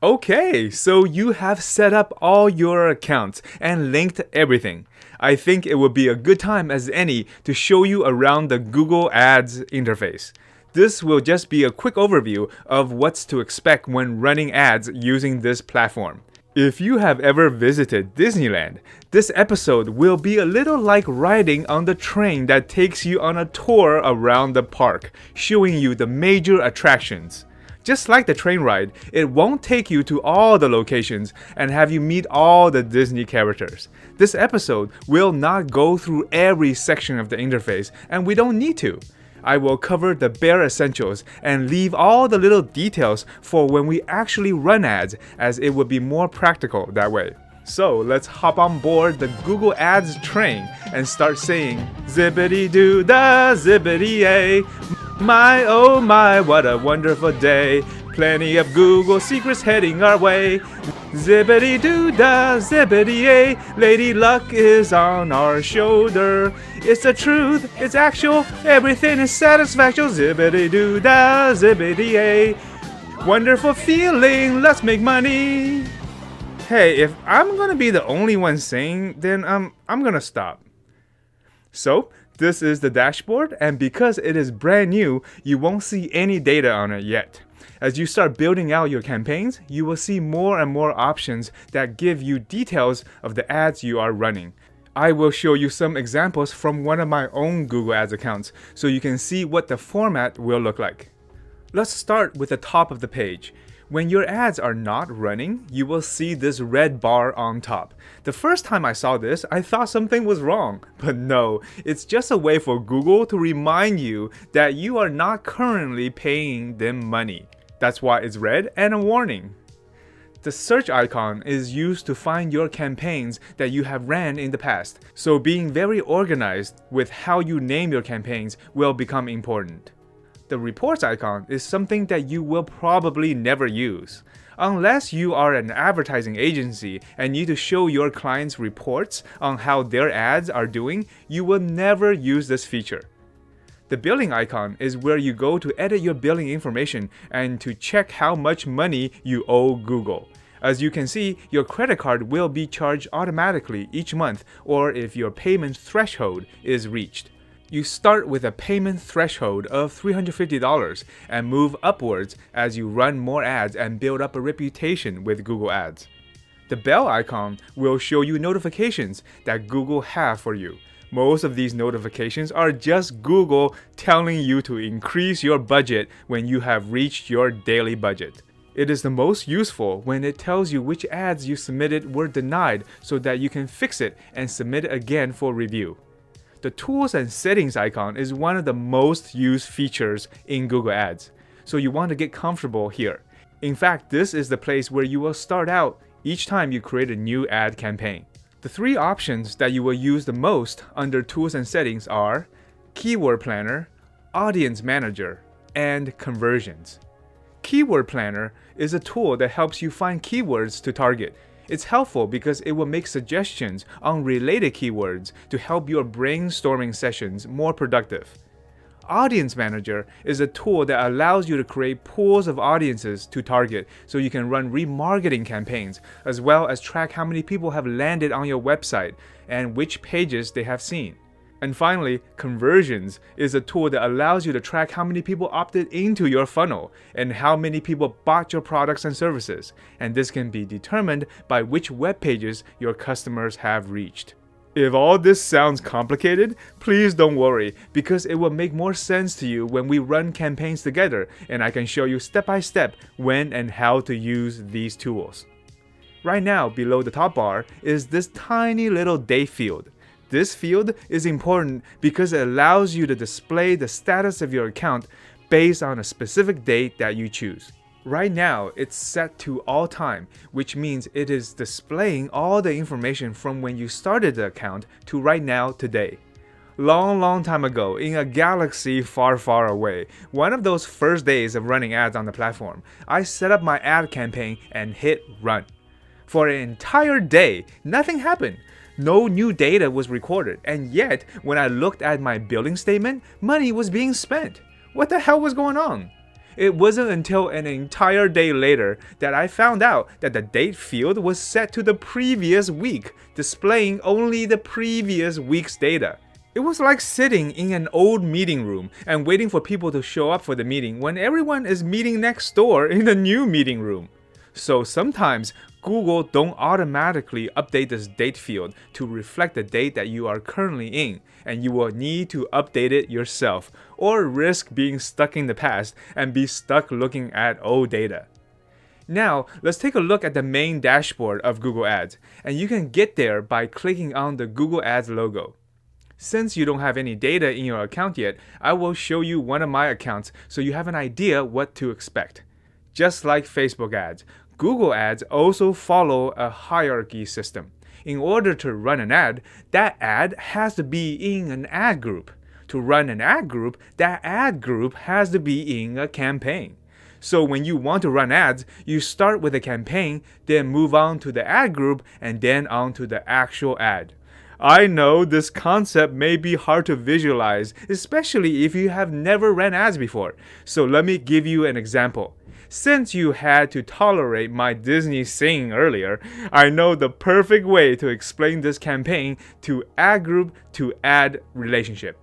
Okay, so you have set up all your accounts and linked everything. I think it would be a good time as any to show you around the Google Ads interface. This will just be a quick overview of what's to expect when running ads using this platform. If you have ever visited Disneyland, this episode will be a little like riding on the train that takes you on a tour around the park, showing you the major attractions. Just like the train ride, it won't take you to all the locations and have you meet all the Disney characters. This episode will not go through every section of the interface, and we don't need to. I will cover the bare essentials and leave all the little details for when we actually run ads, as it would be more practical that way. So let's hop on board the Google Ads train and start saying zippity-doo-dah, zippity-yay. My oh my, what a wonderful day. Plenty of Google secrets heading our way. Zippity-doo-dah, zippity-yay. Lady Luck is on our shoulder. It's the truth, it's actual, everything is satisfaction. Zippity-doo-dah, zippity-yay. Wonderful feeling, let's make money. Hey, if I'm gonna be the only one saying, then I'm gonna stop. So, this is the dashboard, and because it is brand new, you won't see any data on it yet. As you start building out your campaigns, you will see more and more options that give you details of the ads you are running. I will show you some examples from one of my own Google Ads accounts so you can see what the format will look like. Let's start with the top of the page. When your ads are not running, you will see this red bar on top. The first time I saw this, I thought something was wrong. But no, it's just a way for Google to remind you that you are not currently paying them money. That's why it's red and a warning. The search icon is used to find your campaigns that you have ran in the past. So being very organized with how you name your campaigns will become important. The reports icon is something that you will probably never use. Unless you are an advertising agency and need to show your clients reports on how their ads are doing, you will never use this feature. The billing icon is where you go to edit your billing information and to check how much money you owe Google. As you can see, your credit card will be charged automatically each month or if your payment threshold is reached. You start with a payment threshold of $350 and move upwards as you run more ads and build up a reputation with Google Ads. The bell icon will show you notifications that Google have for you. Most of these notifications are just Google telling you to increase your budget when you have reached your daily budget. It is the most useful when it tells you which ads you submitted were denied so that you can fix it and submit it again for review. The Tools and Settings icon is one of the most used features in Google Ads, so you want to get comfortable here. In fact, this is the place where you will start out each time you create a new ad campaign. The three options that you will use the most under Tools and Settings are Keyword Planner, Audience Manager, and Conversions. Keyword Planner is a tool that helps you find keywords to target. It's helpful because it will make suggestions on related keywords to help your brainstorming sessions more productive. Audience Manager is a tool that allows you to create pools of audiences to target so you can run remarketing campaigns, as well as track how many people have landed on your website and which pages they have seen. And finally, Conversions is a tool that allows you to track how many people opted into your funnel and how many people bought your products and services. And this can be determined by which web pages your customers have reached. If all this sounds complicated, please don't worry, because it will make more sense to you when we run campaigns together and I can show you step by step when and how to use these tools. Right now, below the top bar is this tiny little date field. This field is important because it allows you to display the status of your account based on a specific date that you choose. Right now, it's set to all time, which means it is displaying all the information from when you started the account to right now today. Long time ago, in a galaxy far away, one of those first days of running ads on the platform, I set up my ad campaign and hit run. For an entire day, nothing happened. No new data was recorded, and yet, when I looked at my billing statement, money was being spent. What the hell was going on? It wasn't until an entire day later that I found out that the date field was set to the previous week, displaying only the previous week's data. It was like sitting in an old meeting room and waiting for people to show up for the meeting when everyone is meeting next door in the new meeting room. So sometimes Google don't automatically update this date field to reflect the date that you are currently in, and you will need to update it yourself or risk being stuck in the past and be stuck looking at old data. Now, let's take a look at the main dashboard of Google Ads, and you can get there by clicking on the Google Ads logo. Since you don't have any data in your account yet, I will show you one of my accounts so you have an idea what to expect. Just like Facebook ads, Google ads also follow a hierarchy system. In order to run an ad, that ad has to be in an ad group. To run an ad group, that ad group has to be in a campaign. So when you want to run ads, you start with a campaign, then move on to the ad group, and then on to the actual ad. I know this concept may be hard to visualize, especially if you have never ran ads before. So let me give you an example. Since you had to tolerate my Disney singing earlier, I know the perfect way to explain this campaign to ad group to ad relationship.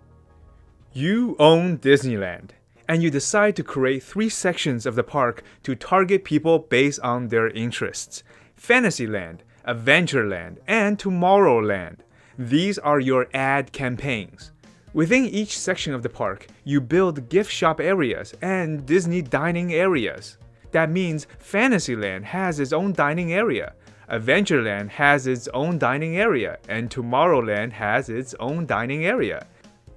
You own Disneyland, and you decide to create 3 sections of the park to target people based on their interests: Fantasyland, Adventureland, and Tomorrowland. These are your ad campaigns. Within each section of the park, you build gift shop areas and Disney dining areas. That means Fantasyland has its own dining area, Adventureland has its own dining area, and Tomorrowland has its own dining area.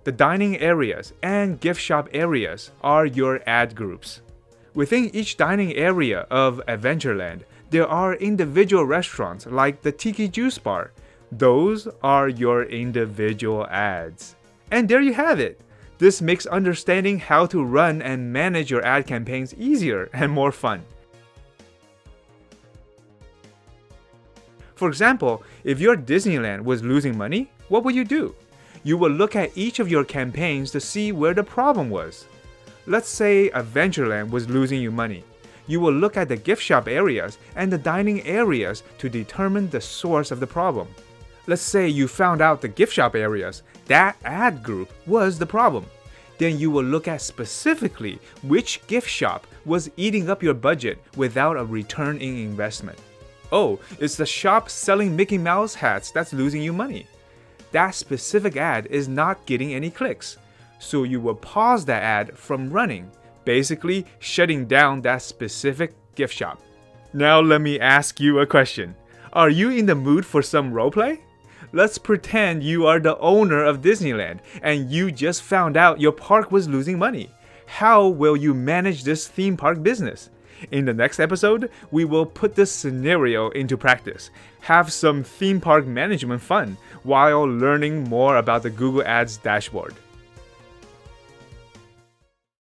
The dining areas and gift shop areas are your ad groups. Within each dining area of Adventureland, there are individual restaurants like the Tiki Juice Bar. Those are your individual ads. And there you have it. This makes understanding how to run and manage your ad campaigns easier and more fun. For example, if your Disneyland was losing money, what would you do? You would look at each of your campaigns to see where the problem was. Let's say Adventureland was losing you money. You will look at the gift shop areas and the dining areas to determine the source of the problem. Let's say you found out the gift shop areas, that ad group was the problem. Then you will look at specifically which gift shop was eating up your budget without a return in investment. Oh, it's the shop selling Mickey Mouse hats that's losing you money. That specific ad is not getting any clicks. So you will pause that ad from running, basically shutting down that specific gift shop. Now let me ask you a question. Are you in the mood for some roleplay? Let's pretend you are the owner of Disneyland and you just found out your park was losing money. How will you manage this theme park business? In the next episode, we will put this scenario into practice, have some theme park management fun while learning more about the Google Ads dashboard.